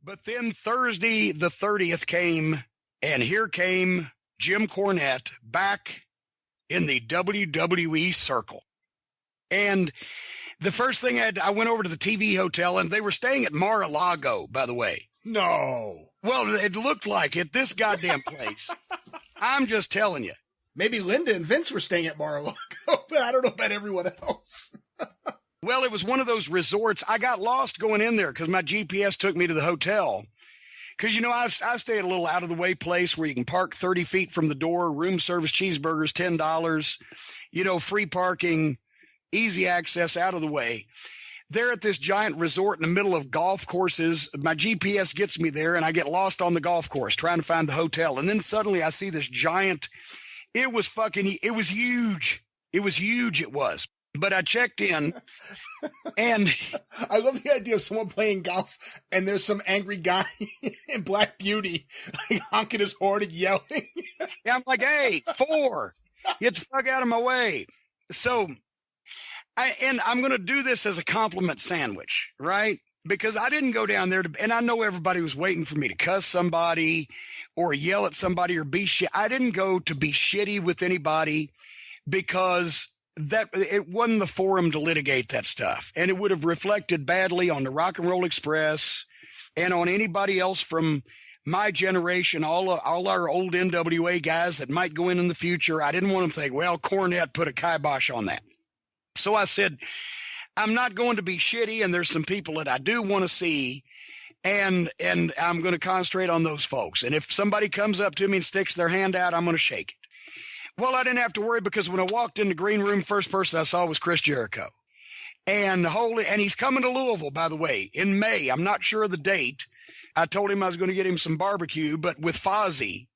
But then Thursday the 30th came, and here came Jim Cornette back in the WWE circle. And the first thing I went over to the TV hotel, and they were staying at Mar-a-Lago, by the way. No. Well, it looked like it, this goddamn place. I'm just telling you. Maybe Linda and Vince were staying at Mar-a-Lago, but I don't know about everyone else. Well, it was one of those resorts. I got lost going in there because my GPS took me to the hotel. Because, you know, I stay at a little out-of-the-way place where you can park 30 feet from the door, room service cheeseburgers, $10, you know, free parking, easy access, out of the way. They're at this giant resort in the middle of golf courses. My GPS gets me there, and I get lost on the golf course trying to find the hotel. And then suddenly I see this giant, it was huge. It was huge, it was. But I checked in, and I love the idea of someone playing golf, and there's some angry guy in Black Beauty like, honking his horn and yelling. I'm like, hey, 4, get the fuck out of my way. So, I'm going to do this as a compliment sandwich, right? Because I didn't go down there and I know everybody was waiting for me to cuss somebody or yell at somebody or be shit. I didn't go to be shitty with anybody because that it wasn't the forum to litigate that stuff. And it would have reflected badly on the Rock and Roll Express and on anybody else from my generation, all our old NWA guys that might go in the future. I didn't want them to think, well, Cornette put a kibosh on that. So I said, I'm not going to be shitty, and there's some people that I do want to see, and I'm going to concentrate on those folks. And if somebody comes up to me and sticks their hand out, I'm going to shake it. Well, I didn't have to worry because when I walked in the green room, first person I saw was Chris Jericho. And he's coming to Louisville, by the way, in May. I'm not sure of the date. I told him I was going to get him some barbecue, but with Fozzy.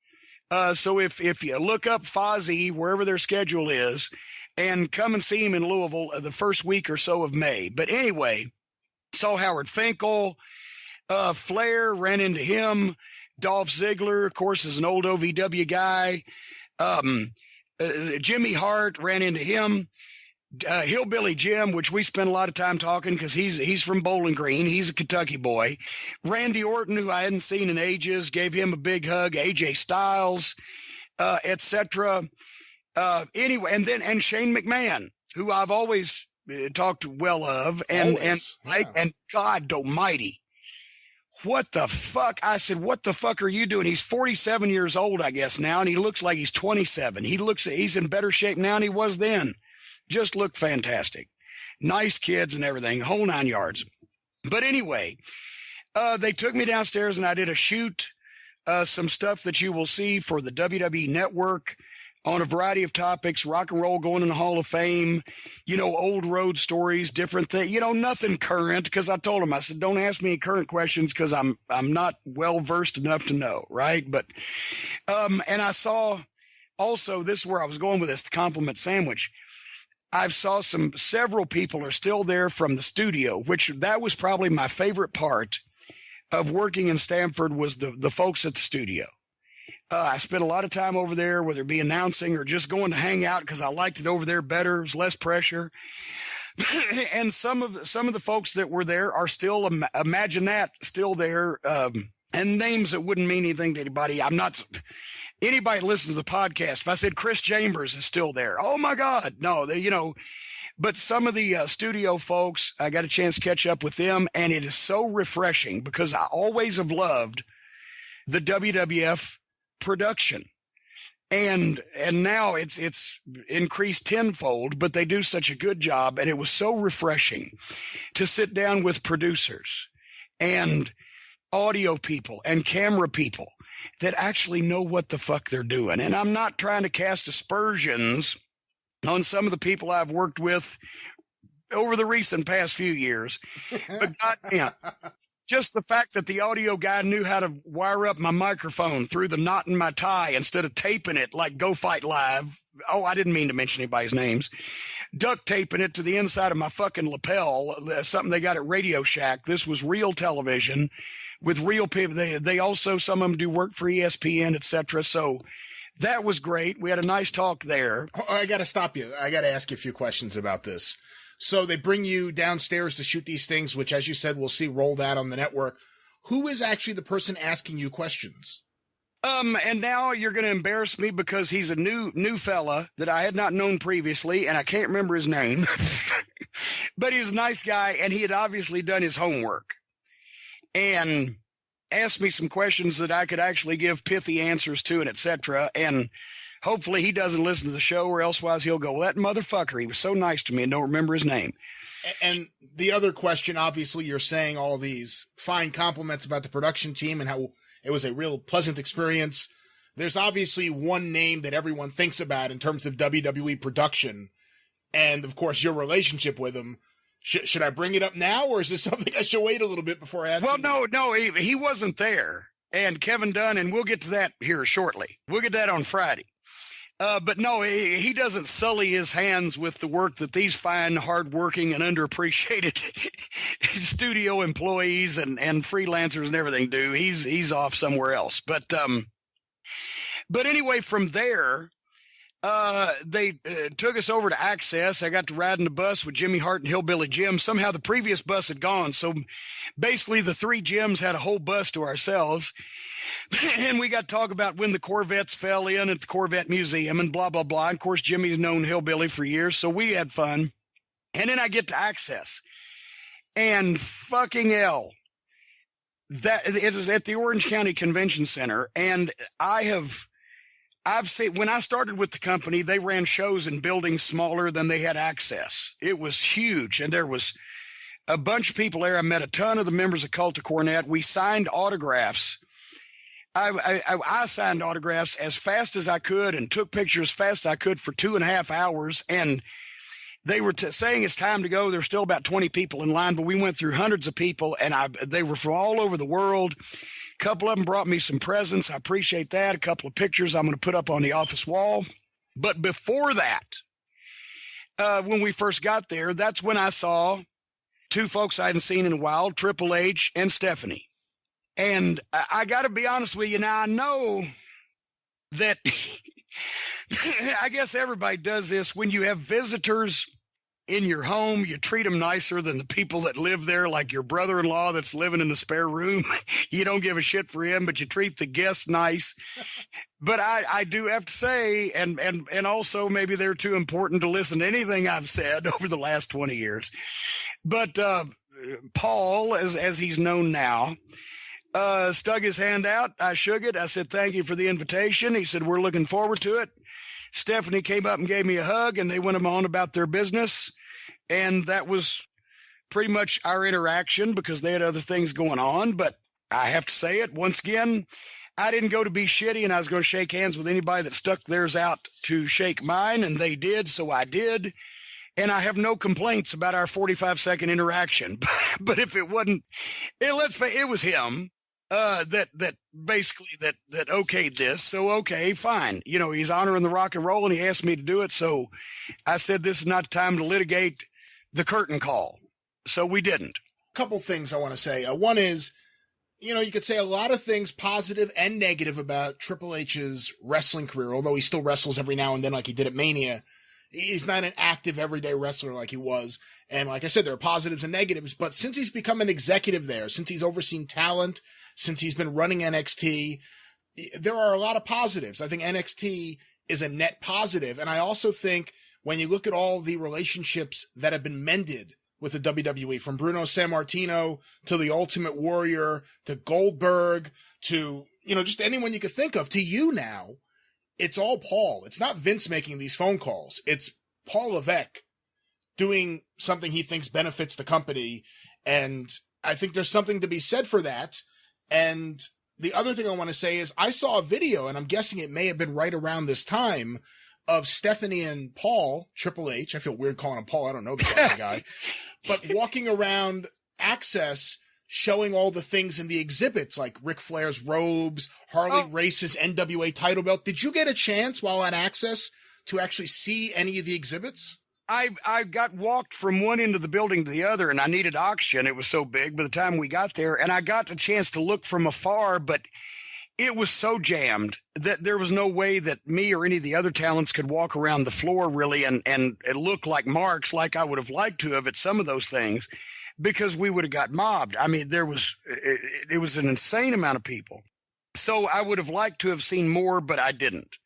So if you look up Fozzy, wherever their schedule is, and come and see him in Louisville the first week or so of May. But anyway, saw Howard Finkel, Flair, ran into him. Dolph Ziggler, of course, is an old OVW guy. Jimmy Hart, ran into him. Hillbilly Jim, which we spent a lot of time talking because he's from Bowling Green. He's a Kentucky boy. Randy Orton, who I hadn't seen in ages, gave him a big hug. AJ Styles, etc. Anyway, and Shane McMahon, who I've always talked well of, and God almighty, what the fuck? I said, what the fuck are you doing? He's 47 years old, I guess now, and he looks like he's 27. He's in better shape now than he was then. Just looked fantastic. Nice kids and everything, whole 9 yards. But anyway, they took me downstairs and I did a shoot, some stuff that you will see for the WWE Network on a variety of topics, rock and roll going in the Hall of Fame, you know, old road stories, different things, you know, nothing current. Cause I told him, I said, don't ask me current questions. Cause I'm not well versed enough to know. Right. But, and I saw also, this is where I was going with this, the compliment sandwich. I've saw several people are still there from the studio, which that was probably my favorite part of working in Stamford was the folks at the studio. I spent a lot of time over there, whether it be announcing or just going to hang out because I liked it over there better. It was less pressure. And some of the folks that were there are still, imagine that, still there. And names that wouldn't mean anything to anybody. Anybody that listens to the podcast, if I said Chris Chambers is still there, oh my God, no, but some of the studio folks, I got a chance to catch up with them, and it is so refreshing because I always have loved the WWF production. And now it's increased tenfold, but they do such a good job. And it was so refreshing to sit down with producers and audio people and camera people that actually know what the fuck they're doing. And I'm not trying to cast aspersions on some of the people I've worked with over the recent past few years, but goddamn, just the fact that the audio guy knew how to wire up my microphone through the knot in my tie instead of taping it like Go Fight Live. Oh, I didn't mean to mention anybody's names. Duct taping it to the inside of my fucking lapel, something they got at Radio Shack. This was real television with real people. They also, some of them do work for ESPN, etc. So that was great. We had a nice talk there. I got to stop you. I got to ask you a few questions about this. So they bring you downstairs to shoot these things, which, as you said, we'll see rolled out on the network. who is actually the person asking you questions? And now you're going to embarrass me because he's a new fella that I had not known previously, and I can't remember his name. But he was a nice guy, and he had obviously done his homework and asked me some questions that I could actually give pithy answers to, and etc. And hopefully he doesn't listen to the show, or elsewise he'll go, well, that motherfucker, he was so nice to me and don't remember his name. And the other question, obviously, you're saying all these fine compliments about the production team and how it was a real pleasant experience. There's obviously one name that everyone thinks about in terms of WWE production, and, of course, your relationship with him. Should I bring it up now, or is this something I should wait a little bit before asking? Well, no, he wasn't there. And Kevin Dunn, and we'll get to that here shortly. We'll get that on Friday. But no, he doesn't sully his hands with the work that these fine, hardworking, and underappreciated studio employees and freelancers and everything do. He's off somewhere else. But anyway, from there, they took us over to Access. I got to ride in the bus with Jimmy Hart and Hillbilly Jim. Somehow the previous bus had gone, so basically the three Jims had a whole bus to ourselves. And we got to talk about when the Corvettes fell in at the Corvette Museum and blah, blah, blah. And of course, Jimmy's known Hillbilly for years, so we had fun. And then I get to Access. And fucking hell, that it is at the Orange County Convention Center. And I've seen, when I started with the company, they ran shows in buildings smaller than they had Access. It was huge, and there was a bunch of people there. I met a ton of the members of Cult of Cornette. We signed autographs. I signed autographs as fast as I could and took pictures as fast as I could for 2.5 hours. And they were saying it's time to go. There's still about 20 people in line, but we went through hundreds of people, and they were from all over the world. A couple of them brought me some presents. I appreciate that. A couple of pictures I'm going to put up on the office wall. But before that, when we first got there, that's when I saw two folks I hadn't seen in a while, Triple H and Stephanie. And I got to be honest with you. Now, I know that I guess everybody does this. When you have visitors in your home, you treat them nicer than the people that live there, like your brother-in-law that's living in the spare room. You don't give a shit for him, but you treat the guests nice. But I do have to say, and also maybe they're too important to listen to anything I've said over the last 20 years. But Paul, as he's known now, stuck his hand out. I shook it. I said, thank you for the invitation. He said, we're looking forward to it. Stephanie came up and gave me a hug, and they went on about their business. And that was pretty much our interaction because they had other things going on. But I have to say it once again, I didn't go to be shitty, and I was going to shake hands with anybody that stuck theirs out to shake mine, and they did. So I did. And I have no complaints about our 45-second interaction. But if it wasn't, it was him. That basically okayed this. So, okay, fine. You know, he's honoring the rock and roll, and he asked me to do it. So I said, this is not the time to litigate the curtain call. So we didn't. Couple things I want to say. One is, you know, you could say a lot of things positive and negative about Triple H's wrestling career, although he still wrestles every now and then like he did at Mania. He's not an active everyday wrestler like he was. And like I said, there are positives and negatives, but since he's become an executive there, since he's overseen talent, since he's been running NXT, there are a lot of positives. I think NXT is a net positive. And I also think when you look at all the relationships that have been mended with the WWE, from Bruno Sammartino to the Ultimate Warrior to Goldberg to, you know, just anyone you could think of, to you now, it's all Paul. It's not Vince making these phone calls. It's Paul Levesque doing something he thinks benefits the company. And I think there's something to be said for that. And the other thing I want to say is I saw a video, and I'm guessing it may have been right around this time, of Stephanie and Paul, Triple H. I feel weird calling him Paul. I don't know the fucking guy. But walking around Access, showing all the things in the exhibits, like Ric Flair's robes, Harley Race's NWA title belt. Did you get a chance while at Access to actually see any of the exhibits? I got walked from one end of the building to the other, and I needed oxygen. It was so big by the time we got there, and I got the chance to look from afar, but it was so jammed that there was no way that me or any of the other talents could walk around the floor really and look like marks like I would have liked to have at some of those things. because we would have got mobbed. I mean, it was an insane amount of people. So I would have liked to have seen more, but I didn't.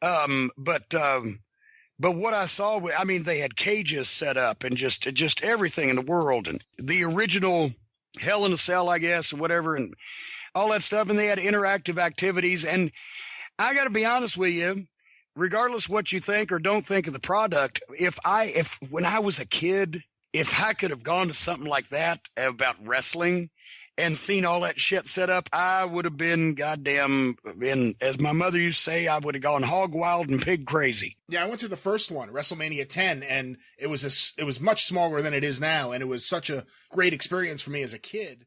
But what I saw, I mean, they had cages set up and just everything in the world, and the original Hell in a Cell, I guess, or whatever, and all that stuff. And they had interactive activities. And I got to be honest with you, regardless what you think or don't think of the product, if when I was a kid, if I could have gone to something like that about wrestling and seen all that shit set up, I would have been as my mother used to say, I would have gone hog wild and pig crazy. Yeah, I went to the first one, WrestleMania 10, and it was much smaller than it is now, and it was such a great experience for me as a kid.